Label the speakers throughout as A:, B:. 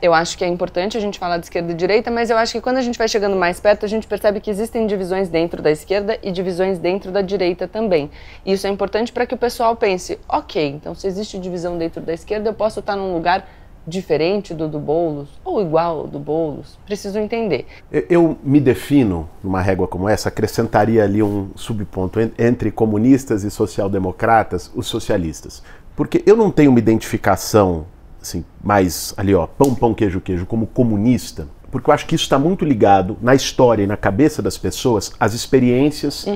A: Eu acho que é importante a gente falar de esquerda e direita, mas eu acho que quando a gente vai chegando mais perto, a gente percebe que existem divisões dentro da esquerda e divisões dentro da direita também. E isso é importante para que o pessoal pense, ok, então se existe divisão dentro da esquerda, eu posso estar num lugar diferente do Boulos, ou igual ao do Boulos. Preciso entender.
B: Eu me defino, numa régua como essa, acrescentaria ali um subponto entre comunistas e social-democratas, os socialistas. Porque eu não tenho uma identificação assim, mais ali, ó, pão, pão, queijo, queijo, como comunista, porque eu acho que isso está muito ligado na história e na cabeça das pessoas às experiências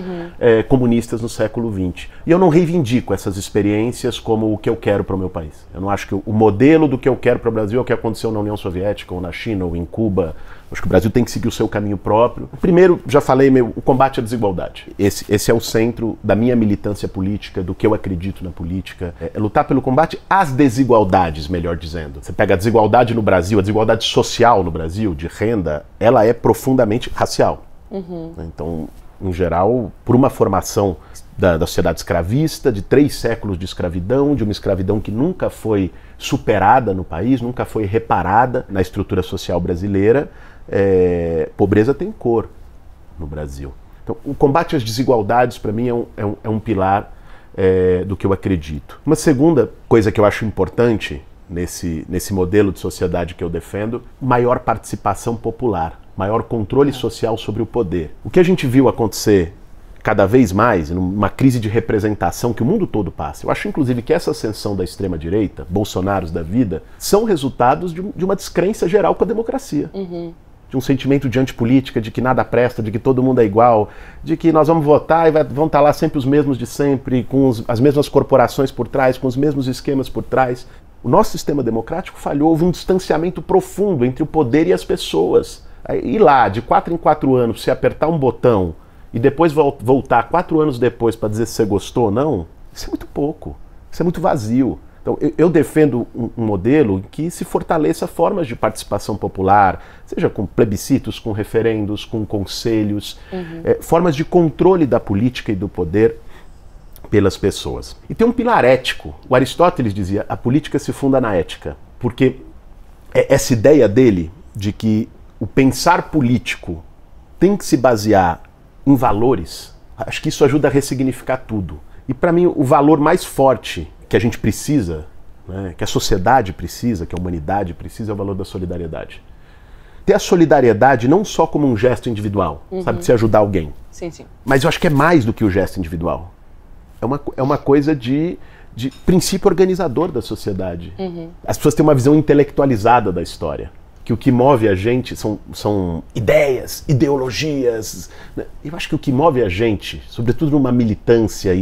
B: comunistas no século XX. E eu não reivindico essas experiências como o que eu quero para o meu país. Eu não acho que o modelo do que eu quero para o Brasil é o que aconteceu na União Soviética, ou na China, ou em Cuba. Acho que o Brasil tem que seguir o seu caminho próprio. Primeiro, já falei, o combate à desigualdade. Esse é o centro da minha militância política, do que eu acredito na política. É lutar pelo combate às desigualdades, melhor dizendo. Você pega a desigualdade no Brasil, a desigualdade social no Brasil, de renda, ela é profundamente racial. Então, em geral, por uma formação da sociedade escravista, de 3 séculos de escravidão, de uma escravidão que nunca foi superada no país, nunca foi reparada na estrutura social brasileira, pobreza tem cor no Brasil. Então, o combate às desigualdades, para mim, é um pilar do que eu acredito. Uma segunda coisa que eu acho importante nesse modelo de sociedade que eu defendo, maior participação popular, maior controle social sobre o poder. O que a gente viu acontecer cada vez mais, numa crise de representação que o mundo todo passa. Eu acho, inclusive, que essa ascensão da extrema-direita, Bolsonaros da vida, são resultados de uma descrença geral com a democracia. De um sentimento de antipolítica, de que nada presta, de que todo mundo é igual, de que nós vamos votar e vão estar lá sempre os mesmos de sempre, com as mesmas corporações por trás, com os mesmos esquemas por trás. O nosso sistema democrático falhou, houve um distanciamento profundo entre o poder e as pessoas. Ir lá, de 4 em 4 anos, se apertar um botão e depois voltar 4 anos depois para dizer se você gostou ou não, isso é muito pouco, isso é muito vazio. Então, eu defendo um modelo em que se fortaleça formas de participação popular, seja com plebiscitos, com referendos, com conselhos, formas de controle da política e do poder pelas pessoas. E tem um pilar ético. O Aristóteles dizia, a política se funda na ética, porque essa ideia dele de que o pensar político tem que se basear em valores, acho que isso ajuda a ressignificar tudo. E para mim o valor mais forte que a gente precisa, né, que a sociedade precisa, que a humanidade precisa, é o valor da solidariedade. Ter a solidariedade não só como um gesto individual, sabe, de se ajudar alguém.
A: Sim, sim.
B: Mas eu acho que é mais do que o gesto individual. É uma coisa de princípio organizador da sociedade. As pessoas têm uma visão intelectualizada da história. Que o que move a gente são ideias, ideologias. Né? Eu acho que o que move a gente, sobretudo numa militância,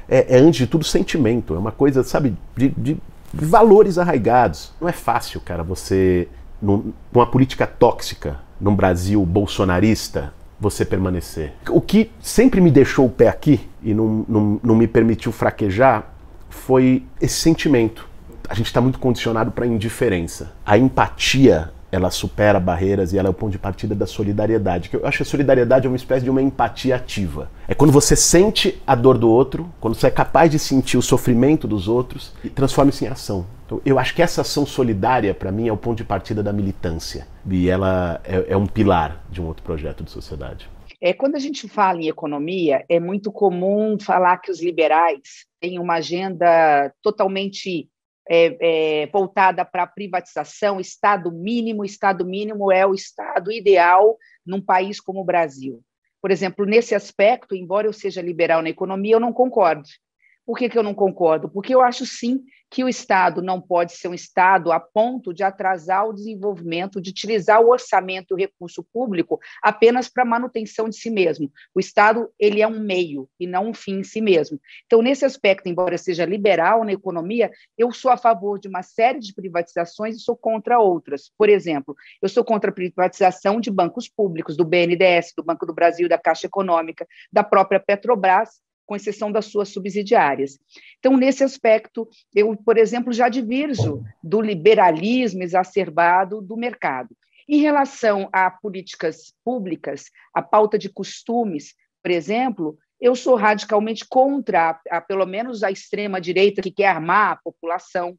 B: é antes de tudo sentimento. É uma coisa, sabe, de valores arraigados. Não é fácil, cara, você, com uma política tóxica, num Brasil bolsonarista, você permanecer. O que sempre me deixou o pé aqui e não me permitiu fraquejar foi esse sentimento. A gente está muito condicionado para a indiferença. A empatia, ela supera barreiras e ela é o ponto de partida da solidariedade. Eu acho que a solidariedade é uma espécie de uma empatia ativa. É quando você sente a dor do outro, quando você é capaz de sentir o sofrimento dos outros e transforma isso em ação. Então, eu acho que essa ação solidária, para mim, é o ponto de partida da militância. E ela é um pilar de um outro projeto de sociedade.
C: Quando a gente fala em economia, é muito comum falar que os liberais têm uma agenda totalmente voltada para a privatização, Estado mínimo é o Estado ideal num país como o Brasil. Por exemplo, nesse aspecto, embora eu seja liberal na economia, eu não concordo. Por que eu não concordo? Porque eu acho, sim, que o Estado não pode ser um Estado a ponto de atrasar o desenvolvimento, de utilizar o orçamento e o recurso público apenas para manutenção de si mesmo. O Estado, ele é um meio e não um fim em si mesmo. Então, nesse aspecto, embora eu seja liberal na economia, eu sou a favor de uma série de privatizações e sou contra outras. Por exemplo, eu sou contra a privatização de bancos públicos, do BNDES, do Banco do Brasil, da Caixa Econômica, da própria Petrobras, com exceção das suas subsidiárias. Então, nesse aspecto, eu, por exemplo, já divirjo do liberalismo exacerbado do mercado. Em relação a políticas públicas, a pauta de costumes, por exemplo, eu sou radicalmente contra, pelo menos a extrema-direita que quer armar a população.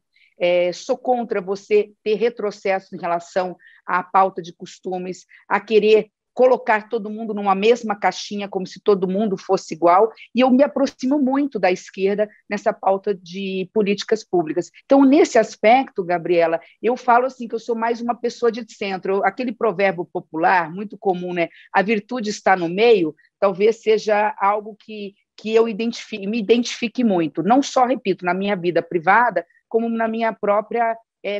C: Sou contra você ter retrocesso em relação à pauta de costumes, a querer colocar todo mundo numa mesma caixinha, como se todo mundo fosse igual, e eu me aproximo muito da esquerda nessa pauta de políticas públicas. Então, nesse aspecto, Gabriela, eu falo assim que eu sou mais uma pessoa de centro. Aquele provérbio popular, muito comum, né? A virtude está no meio, talvez seja algo que eu me identifique muito, não só, repito, na minha vida privada, como na minha própria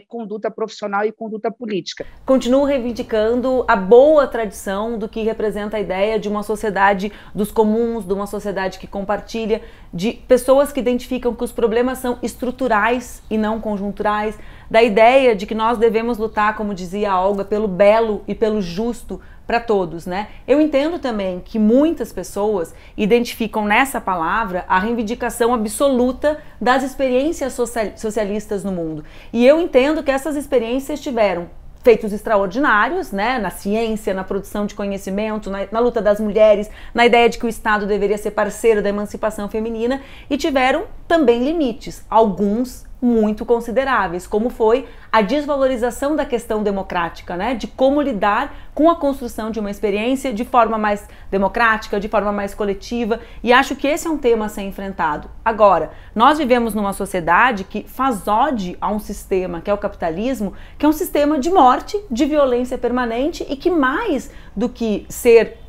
C: conduta profissional e conduta política.
D: Continuo reivindicando a boa tradição do que representa a ideia de uma sociedade dos comuns, de uma sociedade que compartilha, de pessoas que identificam que os problemas são estruturais e não conjunturais, da ideia de que nós devemos lutar, como dizia a Olga, pelo belo e pelo justo para todos, né? Eu entendo também que muitas pessoas identificam nessa palavra a reivindicação absoluta das experiências socialistas no mundo. E eu entendo que essas experiências tiveram feitos extraordinários, né, na ciência, na produção de conhecimento, na luta das mulheres, na ideia de que o Estado deveria ser parceiro da emancipação feminina, e tiveram também limites, alguns muito consideráveis, como foi a desvalorização da questão democrática, né, de como lidar com a construção de uma experiência de forma mais democrática, de forma mais coletiva, e acho que esse é um tema a ser enfrentado. Agora, nós vivemos numa sociedade que faz ode a um sistema, que é o capitalismo, que é um sistema de morte, de violência permanente e que mais do que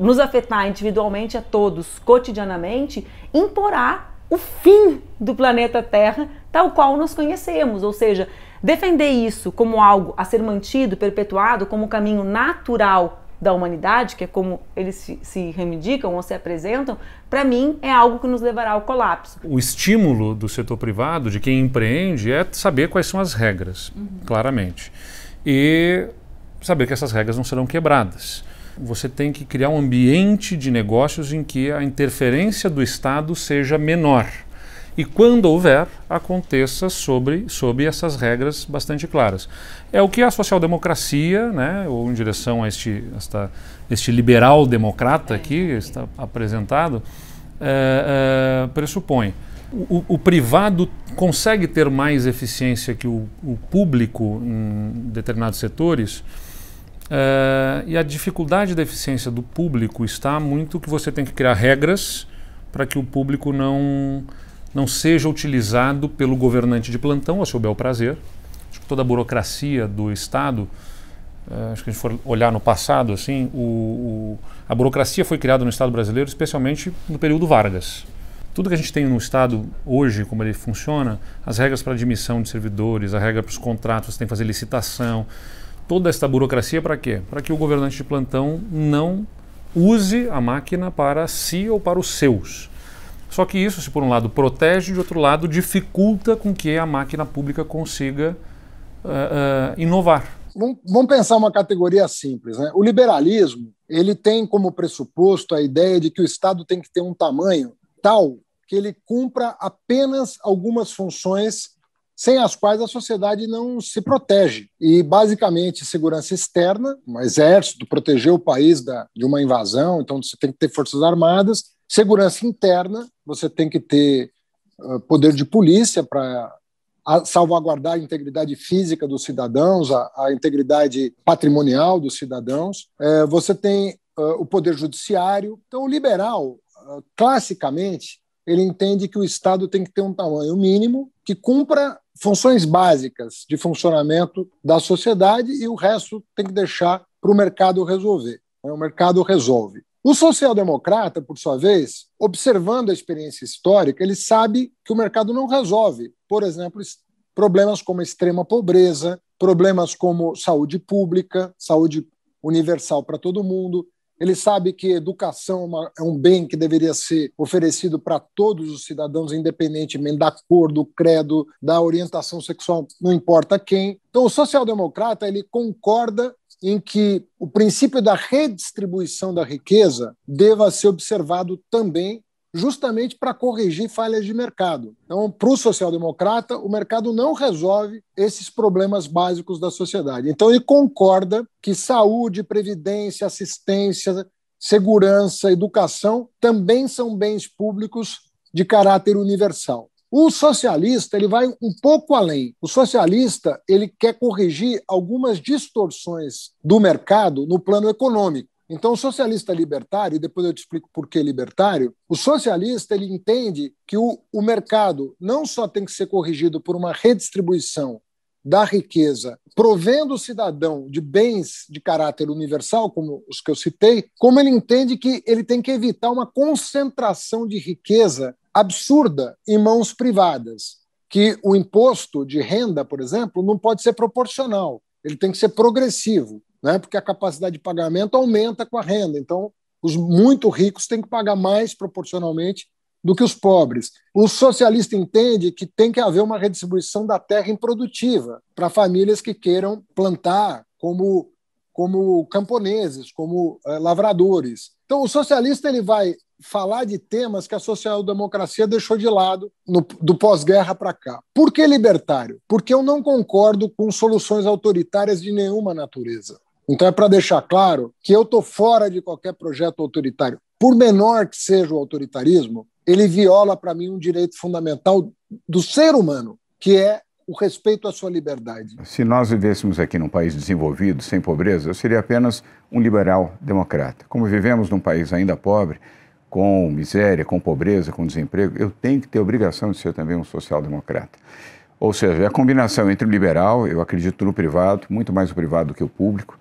D: nos afetar individualmente a todos, cotidianamente, imporá o fim do planeta Terra tal qual nós conhecemos, ou seja, defender isso como algo a ser mantido, perpetuado, como o caminho natural da humanidade, que é como eles se reivindicam ou se apresentam, para mim é algo que nos levará ao colapso.
E: O estímulo do setor privado, de quem empreende, é saber quais são as regras, claramente, e saber que essas regras não serão quebradas. Você tem que criar um ambiente de negócios em que a interferência do Estado seja menor. E quando houver, aconteça sob essas regras bastante claras. É o que a social-democracia, né, ou em direção a este liberal-democrata aqui, está apresentado, pressupõe. O privado consegue ter mais eficiência que o público em determinados setores, e a dificuldade da eficiência do público está muito que você tem que criar regras para que o público não seja utilizado pelo governante de plantão a seu bel prazer. Acho que toda a burocracia do Estado, acho que a gente for olhar no passado, assim, a burocracia foi criada no Estado brasileiro, especialmente no período Vargas. Tudo que a gente tem no Estado hoje, como ele funciona, as regras para admissão de servidores, a regra para os contratos, você tem que fazer licitação, toda esta burocracia para quê? Para que o governante de plantão não use a máquina para si ou para os seus. Só que isso, se por um lado protege, de outro lado dificulta com que a máquina pública consiga inovar.
F: Vamos pensar uma categoria simples, né? O liberalismo, ele tem como pressuposto a ideia de que o Estado tem que ter um tamanho tal que ele cumpra apenas algumas funções sem as quais a sociedade não se protege. E, basicamente, segurança externa, um exército, proteger o país de uma invasão, então você tem que ter forças armadas. Segurança interna, você tem que ter poder de polícia para salvaguardar a integridade física dos cidadãos, a integridade patrimonial dos cidadãos. Você tem o poder judiciário. Então, o liberal, classicamente, ele entende que o Estado tem que ter um tamanho mínimo que cumpra funções básicas de funcionamento da sociedade e o resto tem que deixar para o mercado resolver. O mercado resolve. O social-democrata, por sua vez, observando a experiência histórica, ele sabe que o mercado não resolve, por exemplo, problemas como a extrema pobreza, problemas como saúde pública, saúde universal para todo mundo. Ele sabe que educação é um bem que deveria ser oferecido para todos os cidadãos, independentemente da cor, do credo, da orientação sexual, não importa quem. Então, o social-democrata ele concorda em que o princípio da redistribuição da riqueza deva ser observado também, justamente para corrigir falhas de mercado. Então, para o social-democrata, o mercado não resolve esses problemas básicos da sociedade. Então, ele concorda que saúde, previdência, assistência, segurança, educação também são bens públicos de caráter universal. O socialista ele vai um pouco além. O socialista ele quer corrigir algumas distorções do mercado no plano econômico. Então, o socialista libertário, e depois eu te explico por que libertário, o socialista ele entende que o mercado não só tem que ser corrigido por uma redistribuição da riqueza, provendo o cidadão de bens de caráter universal, como os que eu citei, como ele entende que ele tem que evitar uma concentração de riqueza absurda em mãos privadas, que o imposto de renda, por exemplo, não pode ser proporcional, ele tem que ser progressivo, né? Porque a capacidade de pagamento aumenta com a renda, então os muito ricos têm que pagar mais proporcionalmente do que os pobres. O socialista entende que tem que haver uma redistribuição da terra improdutiva para famílias que queiram plantar como camponeses, como lavradores. Então, o socialista ele vai falar de temas que a social-democracia deixou de lado do pós-guerra para cá. Por que libertário? Porque eu não concordo com soluções autoritárias de nenhuma natureza. Então, é para deixar claro que eu estou fora de qualquer projeto autoritário. Por menor que seja o autoritarismo, ele viola, para mim, um direito fundamental do ser humano, que é o respeito à sua liberdade.
G: Se nós vivêssemos aqui num país desenvolvido, sem pobreza, eu seria apenas um liberal democrata. Como vivemos num país ainda pobre, com miséria, com pobreza, com desemprego, eu tenho que ter a obrigação de ser também um social-democrata. Ou seja, a combinação entre o liberal, eu acredito no privado, muito mais o privado do que o público,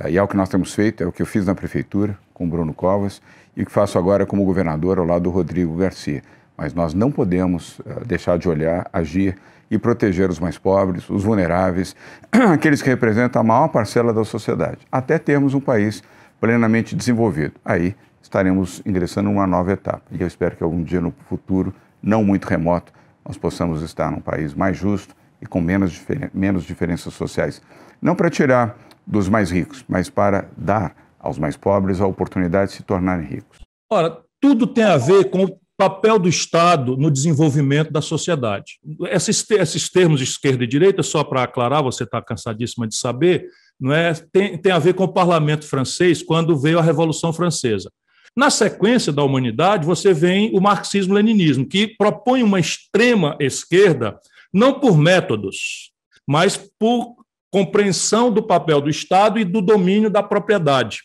G: e é o que nós temos feito, é o que eu fiz na prefeitura, com o Bruno Covas, e o que faço agora como governador ao lado do Rodrigo Garcia. Mas nós não podemos deixar de olhar, agir e proteger os mais pobres, os vulneráveis, aqueles que representam a maior parcela da sociedade, até termos um país plenamente desenvolvido. Aí estaremos ingressando numa nova etapa. E eu espero que algum dia no futuro, não muito remoto, nós possamos estar num país mais justo e com menos diferenças sociais. Não para tirar dos mais ricos, mas para dar aos mais pobres a oportunidade de se tornarem ricos.
H: Ora, tudo tem a ver com o papel do Estado no desenvolvimento da sociedade. Esses termos de esquerda e direita, só para aclarar, você está cansadíssima de saber, não é? Tem a ver com o parlamento francês, quando veio a Revolução Francesa. Na sequência da humanidade, você vem o marxismo-leninismo, que propõe uma extrema esquerda, não por métodos, mas por compreensão do papel do Estado e do domínio da propriedade,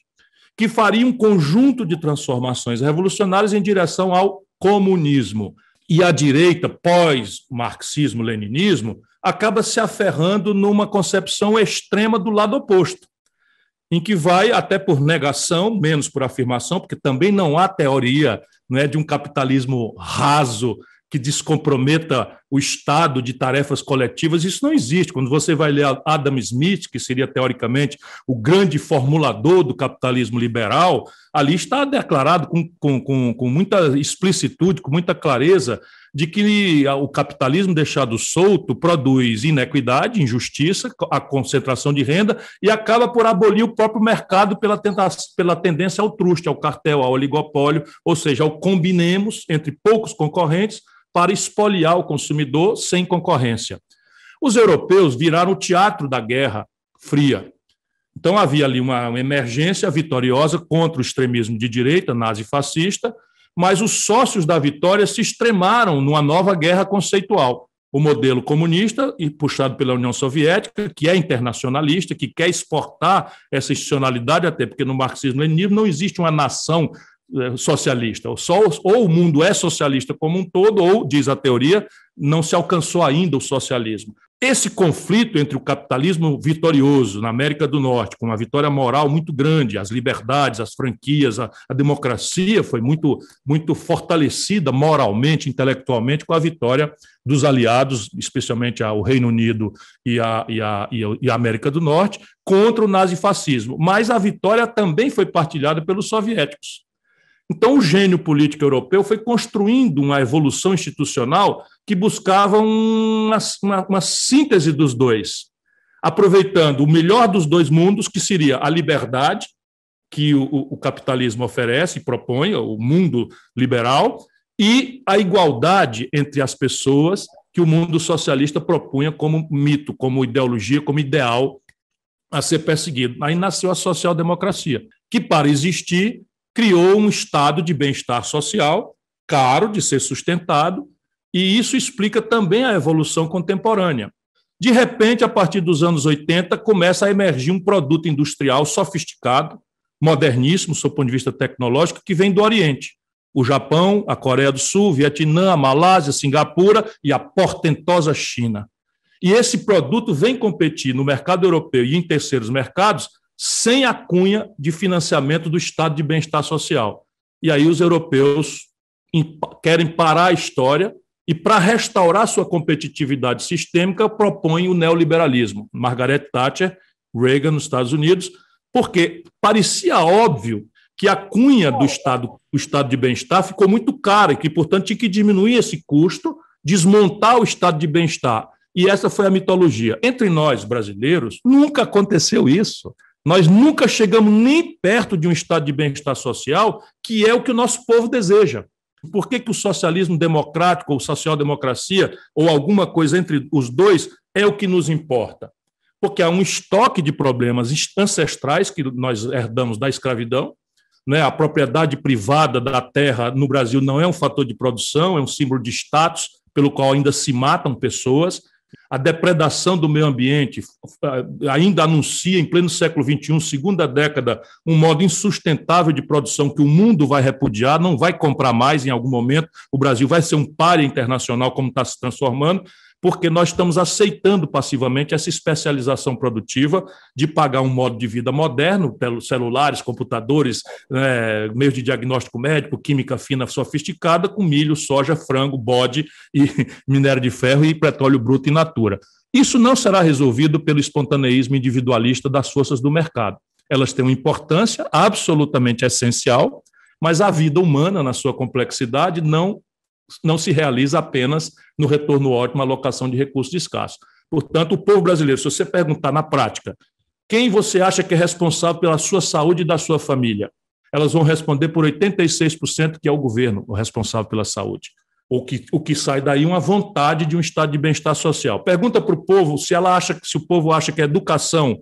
H: que faria um conjunto de transformações revolucionárias em direção ao comunismo. E a direita, pós-marxismo-leninismo, acaba se aferrando numa concepção extrema do lado oposto, em que vai, até por negação, menos por afirmação, porque também não há teoria, não é, de um capitalismo raso que descomprometa o Estado de tarefas coletivas. Isso não existe. Quando você vai ler Adam Smith, que seria, teoricamente, o grande formulador do capitalismo liberal, ali está declarado com muita explicitude, com muita clareza, de que o capitalismo deixado solto produz inequidade, injustiça, a concentração de renda e acaba por abolir o próprio mercado pela tendência ao truste, ao cartel, ao oligopólio, ou seja, ao combinemos entre poucos concorrentes para expoliar o consumidor sem concorrência. Os europeus viraram o teatro da Guerra Fria. Então havia ali uma emergência vitoriosa contra o extremismo de direita, nazi-fascista, mas os sócios da vitória se extremaram numa nova guerra conceitual. O modelo comunista, puxado pela União Soviética, que é internacionalista, que quer exportar essa institucionalidade, até porque no marxismo-leninismo não existe uma nação socialista. Ou o mundo é socialista como um todo, ou, diz a teoria, não se alcançou ainda o socialismo. Esse conflito entre o capitalismo vitorioso na América do Norte, com uma vitória moral muito grande, as liberdades, as franquias, a democracia foi muito, muito fortalecida moralmente, intelectualmente, com a vitória dos aliados, especialmente o Reino Unido e a América do Norte, contra o nazifascismo. Mas a vitória também foi partilhada pelos soviéticos. Então, o gênio político europeu foi construindo uma evolução institucional que buscava uma síntese dos dois, aproveitando o melhor dos dois mundos, que seria a liberdade, que o capitalismo oferece e propõe, o mundo liberal, e a igualdade entre as pessoas, que o mundo socialista propunha como mito, como ideologia, como ideal a ser perseguido. Aí nasceu a social-democracia, que, para existir, criou um estado de bem-estar social, caro de ser sustentado, E isso explica também a evolução contemporânea. De repente, a partir dos anos 80, começa a emergir um produto industrial sofisticado, moderníssimo, do ponto de vista tecnológico, que vem do Oriente. O Japão, a Coreia do Sul, Vietnã, a Malásia, Singapura e a portentosa China. E esse produto vem competir no mercado europeu e em terceiros mercados sem a cunha de financiamento do estado de bem-estar social. E aí os europeus querem parar a história e, para restaurar sua competitividade sistêmica, propõem o neoliberalismo. Margaret Thatcher, Reagan nos Estados Unidos, porque parecia óbvio que a cunha do estado de bem-estar ficou muito cara e que, portanto, tinha que diminuir esse custo, desmontar o estado de bem-estar. E essa foi a mitologia. Entre nós, brasileiros, nunca aconteceu isso. Nós nunca chegamos nem perto de um estado de bem-estar social, que é o que o nosso povo deseja. Por que o socialismo democrático, ou social-democracia, ou alguma coisa entre os dois, é o que nos importa? Porque há um estoque de problemas ancestrais que nós herdamos da escravidão, né? A propriedade privada da terra no Brasil não é um fator de produção, é um símbolo de status, pelo qual ainda se matam pessoas. A depredação do meio ambiente ainda anuncia, em pleno século XXI, segunda década, um modo insustentável de produção que o mundo vai repudiar, não vai comprar mais em algum momento. O Brasil vai ser um pária internacional, como está se transformando, porque nós estamos aceitando passivamente essa especialização produtiva de pagar um modo de vida moderno, pelos celulares, computadores, meios de diagnóstico médico, química fina sofisticada, com milho, soja, frango, bode e minério de ferro e petróleo bruto in natura. Isso não será resolvido pelo espontaneísmo individualista das forças do mercado. Elas têm uma importância absolutamente essencial, mas a vida humana, na sua complexidade, não se realiza apenas no retorno ótimo à alocação de recursos escassos. Portanto, o povo brasileiro, se você perguntar na prática, quem você acha que é responsável pela sua saúde e da sua família? Elas vão responder por 86% que é o governo o responsável pela saúde. O que sai daí uma vontade de um estado de bem-estar social. Pergunta para o povo se o povo acha que a educação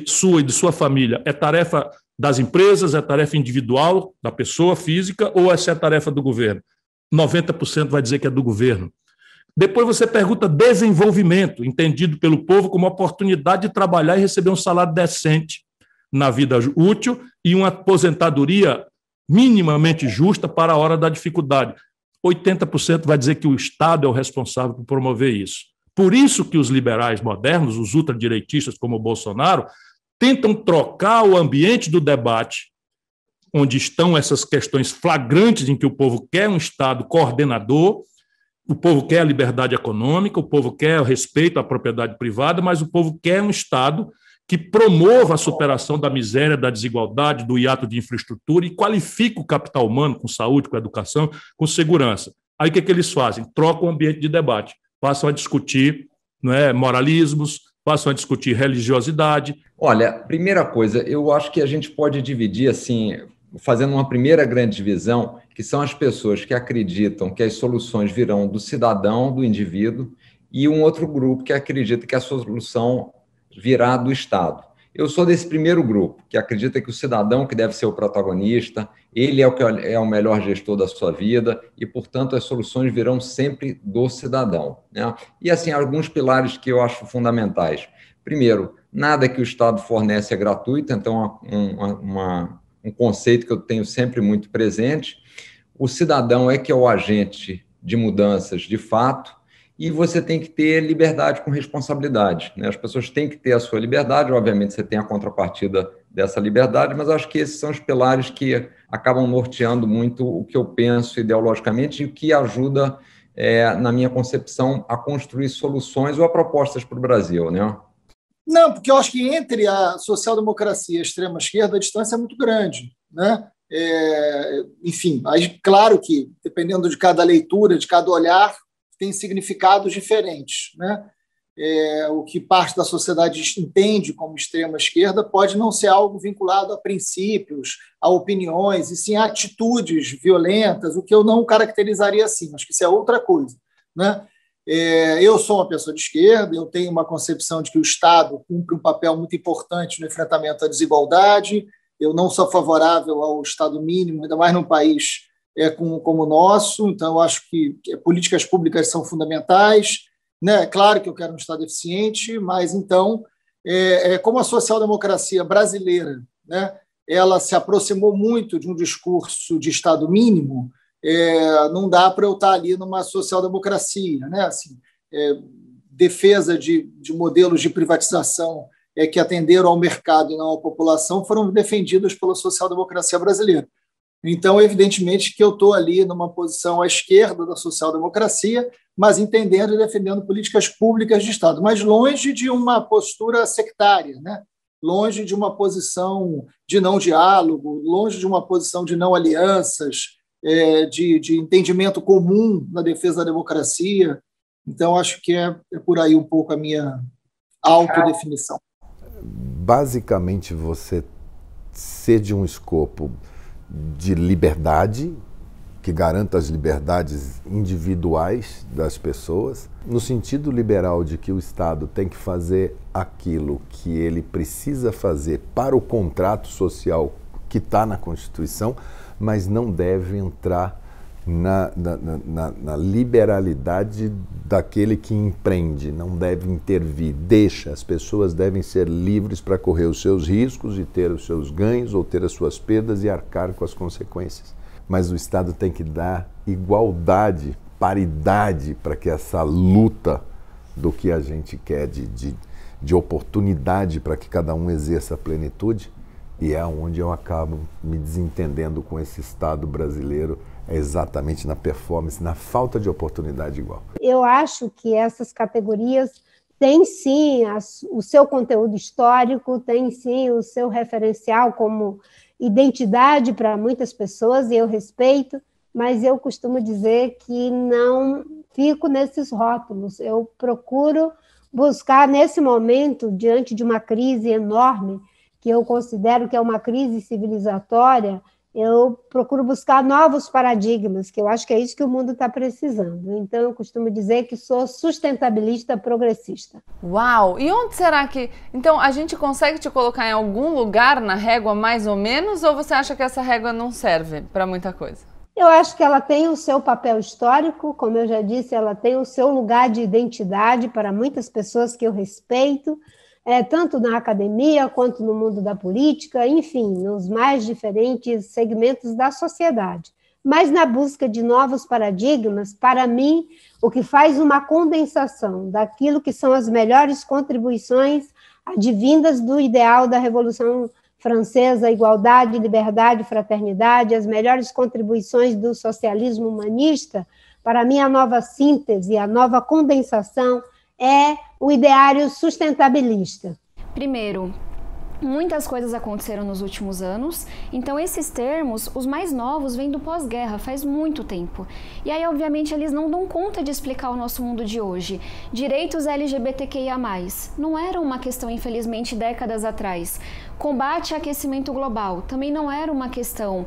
H: sua e de sua família é tarefa das empresas, é tarefa individual, da pessoa física, ou essa é a tarefa do governo. 90% vai dizer que é do governo. Depois você pergunta desenvolvimento, entendido pelo povo como oportunidade de trabalhar e receber um salário decente na vida útil e uma aposentadoria minimamente justa para a hora da dificuldade. 80% vai dizer que o Estado é o responsável por promover isso. Por isso que os liberais modernos, os ultradireitistas como o Bolsonaro, tentam trocar o ambiente do debate, onde estão essas questões flagrantes em que o povo quer um Estado coordenador, o povo quer a liberdade econômica, o povo quer o respeito à propriedade privada, mas o povo quer um Estado que promova a superação da miséria, da desigualdade, do hiato de infraestrutura e qualifica o capital humano com saúde, com educação, com segurança. Aí o que eles fazem? Trocam o ambiente de debate, passam a discutir moralismos, passam a discutir religiosidade.
I: Olha, primeira coisa, eu acho que a gente pode dividir assim, fazendo uma primeira grande divisão, que são as pessoas que acreditam que as soluções virão do cidadão, do indivíduo, e um outro grupo que acredita que a solução virá do Estado. Eu sou desse primeiro grupo, que acredita que o cidadão que deve ser o protagonista, ele é o melhor gestor da sua vida e, portanto, as soluções virão sempre do cidadão, né? E, assim, alguns pilares que eu acho fundamentais. Primeiro, nada que o Estado fornece é gratuito, então um conceito que eu tenho sempre muito presente. O cidadão é que é o agente de mudanças de fato, e você tem que ter liberdade com responsabilidade, né? As pessoas têm que ter a sua liberdade, obviamente você tem a contrapartida dessa liberdade, mas acho que esses são os pilares que acabam norteando muito o que eu penso ideologicamente e o que ajuda, na minha concepção, a construir soluções ou a propostas para o Brasil, né?
F: Não, porque eu acho que entre a social-democracia e a extrema-esquerda a distância é muito grande, né? Enfim, aí, claro que, dependendo de cada leitura, de cada olhar, tem significados diferentes, né? O que parte da sociedade entende como extrema-esquerda pode não ser algo vinculado a princípios, a opiniões, e sim a atitudes violentas, o que eu não caracterizaria assim, acho que isso é outra coisa, né? Eu sou uma pessoa de esquerda, eu tenho uma concepção de que o Estado cumpre um papel muito importante no enfrentamento à desigualdade, eu não sou favorável ao Estado mínimo, ainda mais num país como o nosso. Então, eu acho que políticas públicas são fundamentais, né? Claro que eu quero um Estado eficiente, mas, então, como a social-democracia brasileira, né, ela se aproximou muito de um discurso de Estado mínimo, não dá para eu estar ali numa social-democracia, né? Assim, defesa de modelos de privatização que atenderam ao mercado e não à população foram defendidas pela social-democracia brasileira. Então, evidentemente que eu estou ali numa posição à esquerda da social-democracia, mas entendendo e defendendo políticas públicas de Estado, mas longe de uma postura sectária, né? Longe de uma posição de não diálogo, longe de uma posição de não alianças, de entendimento comum na defesa da democracia. Então, acho que é por aí um pouco a minha autodefinição.
J: Basicamente, você cede um escopo de liberdade, que garanta as liberdades individuais das pessoas, no sentido liberal de que o Estado tem que fazer aquilo que ele precisa fazer para o contrato social que está na Constituição, mas não deve entrar na liberalidade daquele que empreende, não deve intervir, as pessoas devem ser livres para correr os seus riscos e ter os seus ganhos ou ter as suas perdas e arcar com as consequências. Mas o Estado tem que dar igualdade, paridade para que essa luta do que a gente quer de oportunidade para que cada um exerça a plenitude, e é onde eu acabo me desentendendo com esse Estado brasileiro, é exatamente na performance, na falta de oportunidade igual.
K: Eu acho que essas categorias têm sim o seu conteúdo histórico, têm sim o seu referencial como identidade para muitas pessoas, e eu respeito, mas eu costumo dizer que não fico nesses rótulos. Eu procuro buscar, nesse momento, diante de uma crise enorme, que eu considero que é uma crise civilizatória, eu procuro buscar novos paradigmas, que eu acho que é isso que o mundo está precisando. Então, eu costumo dizer que sou sustentabilista progressista.
A: Uau! E onde será que... Então, a gente consegue te colocar em algum lugar na régua, mais ou menos, ou você acha que essa régua não serve para muita coisa?
K: Eu acho que ela tem o seu papel histórico, como eu já disse, ela tem o seu lugar de identidade para muitas pessoas que eu respeito, tanto na academia quanto no mundo da política, enfim, nos mais diferentes segmentos da sociedade. Mas na busca de novos paradigmas, para mim, o que faz uma condensação daquilo que são as melhores contribuições advindas do ideal da Revolução Francesa, igualdade, liberdade, fraternidade, as melhores contribuições do socialismo humanista, para mim a nova síntese, a nova condensação é o ideário sustentabilista.
L: Primeiro, muitas coisas aconteceram nos últimos anos, então esses termos, os mais novos, vêm do pós-guerra, faz muito tempo. E aí, obviamente, eles não dão conta de explicar o nosso mundo de hoje. Direitos LGBTQIA+, não era uma questão, infelizmente, décadas atrás. Combate ao aquecimento global também não era uma questão.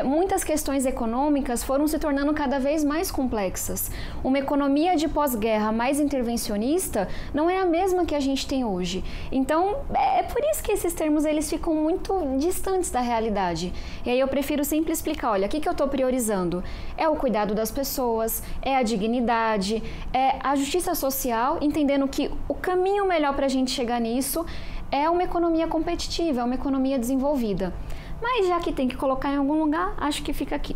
L: Muitas questões econômicas foram se tornando cada vez mais complexas. Uma economia de pós-guerra mais intervencionista não é a mesma que a gente tem hoje. Então, é por isso que esses termos eles ficam muito distantes da realidade. E aí eu prefiro sempre explicar, olha, o que eu estou priorizando? É o cuidado das pessoas, é a dignidade, é a justiça social, entendendo que o caminho melhor para a gente chegar nisso é uma economia competitiva, é uma economia desenvolvida. Mas já que tem que colocar em algum lugar, acho que fica aqui.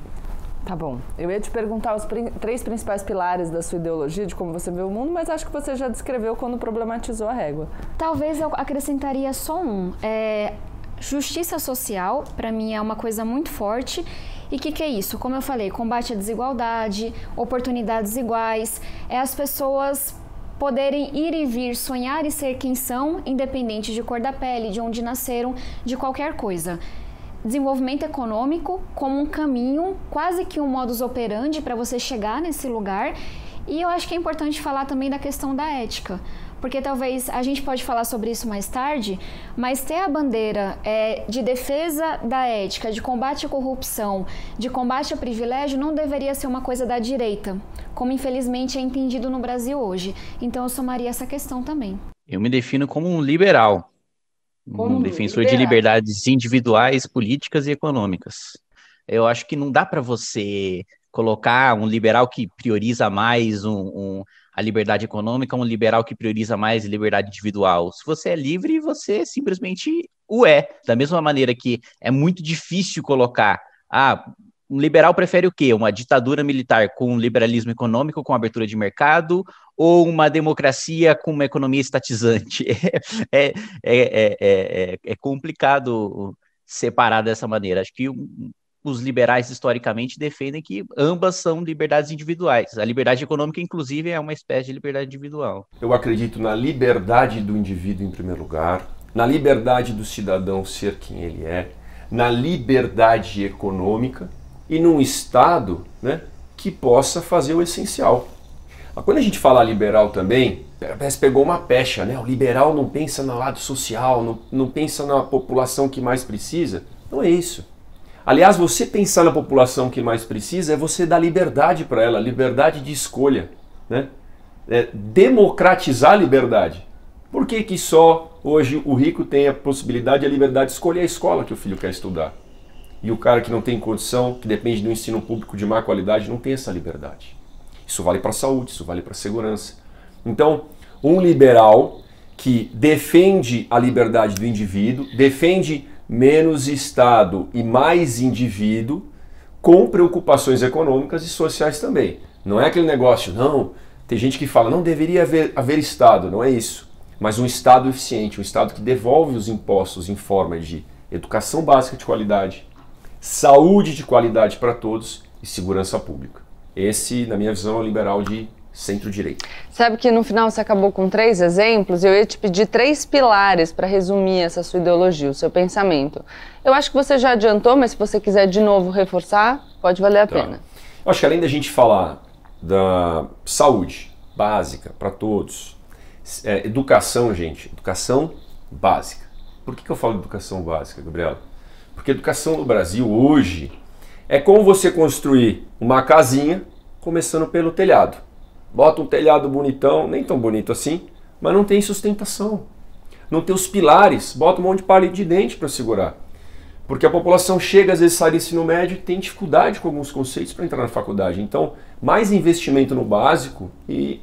A: Tá bom. Eu ia te perguntar os 3 principais pilares da sua ideologia, de como você vê o mundo, mas acho que você já descreveu quando problematizou a régua.
L: Talvez eu acrescentaria só um. Justiça social, para mim, é uma coisa muito forte. E o que é isso? Como eu falei, combate à desigualdade, oportunidades iguais, as pessoas poderem ir e vir, sonhar e ser quem são, independente de cor da pele, de onde nasceram, de qualquer coisa. Desenvolvimento econômico como um caminho, quase que um modus operandi para você chegar nesse lugar. E eu acho que é importante falar também da questão da ética, porque talvez a gente pode falar sobre isso mais tarde, mas ter a bandeira de defesa da ética, de combate à corrupção, de combate ao privilégio, não deveria ser uma coisa da direita, como infelizmente é entendido no Brasil hoje. Então eu somaria essa questão também.
M: Eu me defino como um liberal, um defensor de liberdades individuais, políticas e econômicas. Eu acho que não dá para você colocar um liberal que prioriza mais a liberdade econômica, um liberal que prioriza mais a liberdade individual. Se você é livre, você simplesmente o é. Da mesma maneira que é muito difícil colocar, um liberal prefere o quê? Uma ditadura militar com liberalismo econômico, com abertura de mercado, ou uma democracia com uma economia estatizante? É complicado separar dessa maneira. Acho que os liberais, historicamente, defendem que ambas são liberdades individuais. A liberdade econômica, inclusive, é uma espécie de liberdade individual.
N: Eu acredito na liberdade do indivíduo, em primeiro lugar, na liberdade do cidadão ser quem ele é, na liberdade econômica e num Estado, né, que possa fazer o essencial. Quando a gente fala liberal também, parece que pegou uma pecha, né? O liberal não pensa no lado social, não pensa na população que mais precisa. Não é isso. Aliás, você pensar na população que mais precisa é você dar liberdade para ela, liberdade de escolha, né? Democratizar a liberdade. Por que só hoje o rico tem a possibilidade e a liberdade de escolher a escola que o filho quer estudar? E o cara que não tem condição, que depende do ensino público de má qualidade, não tem essa liberdade. Isso vale para a saúde, isso vale para a segurança. Então, um liberal que defende a liberdade do indivíduo, defende menos Estado e mais indivíduo, com preocupações econômicas e sociais também. Não é aquele negócio, não, tem gente que fala, não deveria haver Estado, não é isso. Mas um Estado eficiente, um Estado que devolve os impostos em forma de educação básica de qualidade, saúde de qualidade para todos e segurança pública. Esse, na minha visão, é o liberal de centro-direita.
A: Sabe que no final você acabou com 3 exemplos, eu ia te pedir 3 pilares para resumir essa sua ideologia, o seu pensamento. Eu acho que você já adiantou, mas se você quiser de novo reforçar, pode valer a pena.
N: Eu acho que além da gente falar da saúde básica para todos, educação, gente, educação básica. Por que eu falo de educação básica, Gabriela? Porque a educação no Brasil hoje é como você construir uma casinha começando pelo telhado. Bota um telhado bonitão, nem tão bonito assim, mas não tem sustentação. Não tem os pilares, bota um monte de palito de dente para segurar. Porque a população chega, às vezes sai do ensino médio e tem dificuldade com alguns conceitos para entrar na faculdade. Então, mais investimento no básico e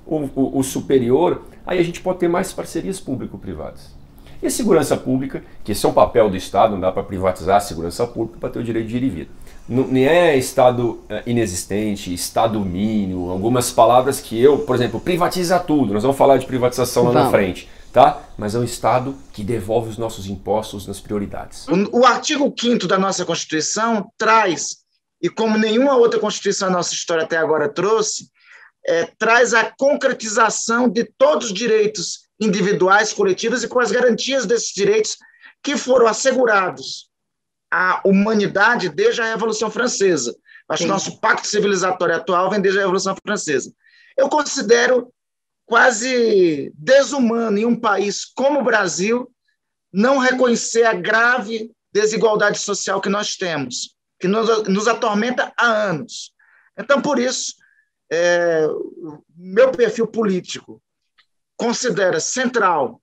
N: o superior, aí a gente pode ter mais parcerias público-privadas. E a segurança pública, que esse é um papel do Estado, não dá para privatizar a segurança pública para ter o direito de ir e vir. Não é Estado inexistente, Estado mínimo, algumas palavras que por exemplo, privatiza tudo, nós vamos falar de privatização lá na frente, tá? Mas é um Estado que devolve os nossos impostos nas prioridades.
O: O artigo 5º da nossa Constituição traz, e como nenhuma outra Constituição da nossa história até agora trouxe, traz a concretização de todos os direitos individuais, coletivos e com as garantias desses direitos que foram assegurados à humanidade desde a Revolução Francesa. Acho que nosso pacto civilizatório atual vem desde a Revolução Francesa. Eu considero quase desumano em um país como o Brasil não reconhecer a grave desigualdade social que nós temos, que nos atormenta há anos. Então, por isso, meu perfil político considera central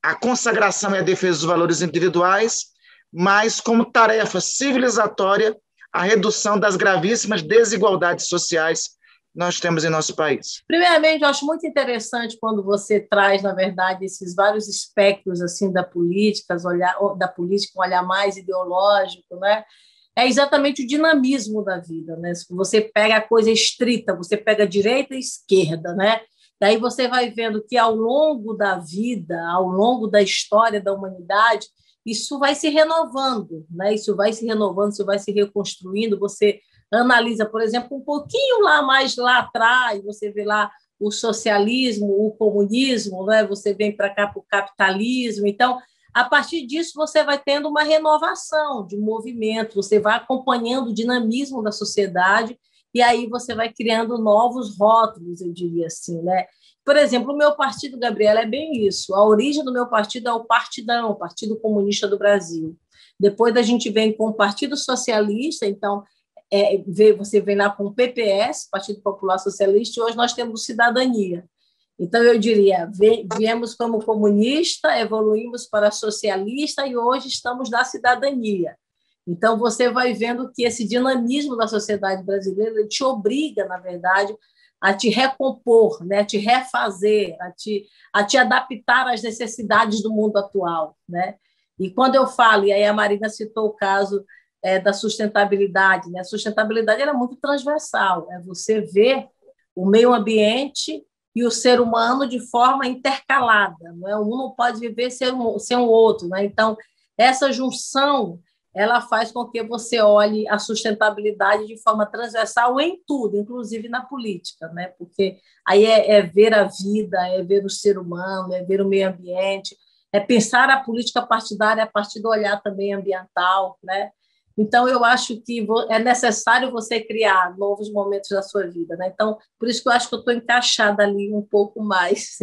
O: a consagração e a defesa dos valores individuais, mas como tarefa civilizatória a redução das gravíssimas desigualdades sociais que nós temos em nosso país.
P: Primeiramente, eu acho muito interessante quando você traz, na verdade, esses vários espectros assim da política, um olhar mais ideológico, né? É exatamente o dinamismo da vida, né? Você pega a coisa estrita, você pega direita e esquerda, né? Daí você vai vendo que ao longo da vida, ao longo da história da humanidade, isso vai se renovando, né? Isso vai se renovando, isso vai se reconstruindo. Você analisa, por exemplo, um pouquinho mais lá atrás, você vê lá o socialismo, o comunismo, né? Você vem para cá para o capitalismo. Então, a partir disso, você vai tendo uma renovação de movimento, você vai acompanhando o dinamismo da sociedade e aí você vai criando novos rótulos, eu diria assim, né? Por exemplo, o meu partido, Gabriela, é bem isso. A origem do meu partido é o Partidão, o Partido Comunista do Brasil. Depois a gente vem com o Partido Socialista, então você vem lá com o PPS, Partido Popular Socialista, e hoje nós temos Cidadania. Então, eu diria, viemos como comunista, evoluímos para socialista e hoje estamos na cidadania. Então, você vai vendo que esse dinamismo da sociedade brasileira te obriga, na verdade, a te recompor, né? A te refazer, a te adaptar às necessidades do mundo atual, né? E quando eu falo, e aí a Marina citou o caso da sustentabilidade, né? A sustentabilidade é muito transversal, é você ver o meio ambiente e o ser humano de forma intercalada, não é? Um não pode viver sem o outro, né? Então, essa junção ela faz com que você olhe a sustentabilidade de forma transversal em tudo, inclusive na política, né? Porque aí é ver a vida, é ver o ser humano, é ver o meio ambiente, é pensar a política partidária a partir do olhar também ambiental, né? Então, eu acho que é necessário você criar novos momentos da sua vida, né? Então, por isso que eu acho que eu estou encaixada ali um pouco mais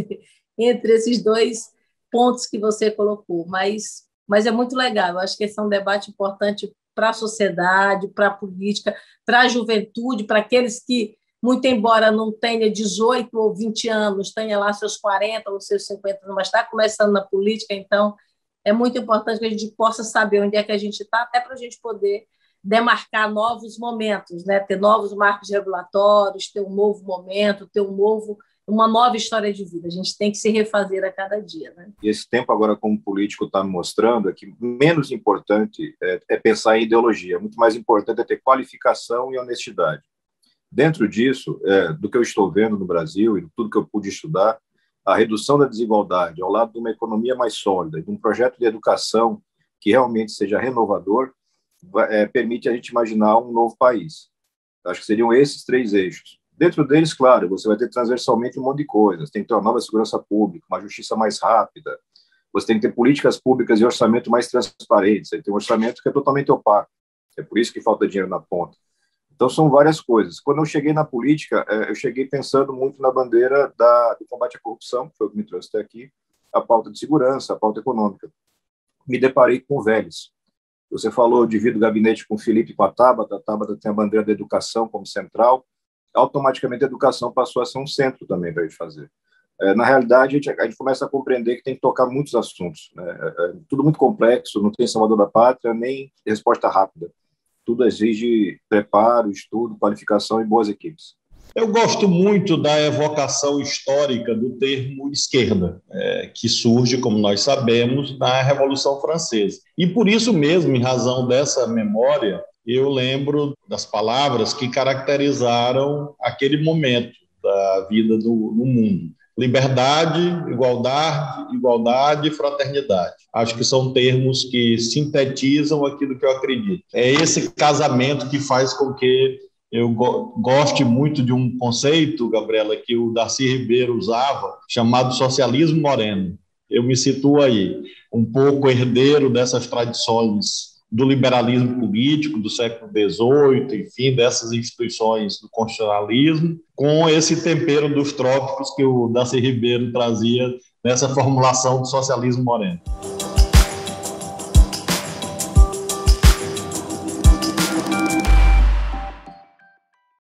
P: entre esses dois pontos que você colocou, mas é muito legal. Eu acho que esse é um debate importante para a sociedade, para a política, para a juventude, para aqueles que, muito embora não tenha 18 ou 20 anos, tenha lá seus 40 ou seus 50 anos, mas está começando na política, então é muito importante que a gente possa saber onde é que a gente está, até para a gente poder demarcar novos momentos, né? Ter novos marcos regulatórios, ter um novo momento, ter uma nova história de vida. A gente tem que se refazer a cada dia, né?
Q: E esse tempo agora como político está me mostrando é que menos importante é pensar em ideologia, muito mais importante é ter qualificação e honestidade. Dentro disso, do que eu estou vendo no Brasil e tudo que eu pude estudar, a redução da desigualdade ao lado de uma economia mais sólida, de um projeto de educação que realmente seja renovador, permite a gente imaginar um novo país. Acho que seriam esses 3 eixos. Dentro deles, claro, você vai ter transversalmente um monte de coisas. Tem que ter uma nova segurança pública, uma justiça mais rápida. Você tem que ter políticas públicas e orçamento mais transparentes. Você tem um orçamento que é totalmente opaco. É por isso que falta dinheiro na ponta. Então, são várias coisas. Quando eu cheguei na política, eu cheguei pensando muito na bandeira do combate à corrupção, que foi o que me trouxe até aqui, a pauta de segurança, a pauta econômica. Me deparei com velhos. Você falou, divido o gabinete com o Felipe e com a Tabata tem a bandeira da educação como central. Automaticamente a educação passou a ser um centro também para a gente fazer. Na realidade, a gente começa a compreender que tem que tocar muitos assuntos, né? Tudo muito complexo, não tem salvador da pátria, nem resposta rápida. Tudo exige preparo, estudo, qualificação e boas equipes.
H: Eu gosto muito da evocação histórica do termo esquerda, que surge, como nós sabemos, na Revolução Francesa. E por isso mesmo, em razão dessa memória, eu lembro das palavras que caracterizaram aquele momento da vida no mundo. Liberdade, igualdade e fraternidade. Acho que são termos que sintetizam aquilo que eu acredito. É esse casamento que faz com que eu goste muito de um conceito, Gabriela, que o Darcy Ribeiro usava, chamado socialismo moreno. Eu me situo aí, um pouco herdeiro dessas tradições do liberalismo político do século XVIII, enfim, dessas instituições do constitucionalismo, com esse tempero dos trópicos que o Darcy Ribeiro trazia nessa formulação do socialismo moreno.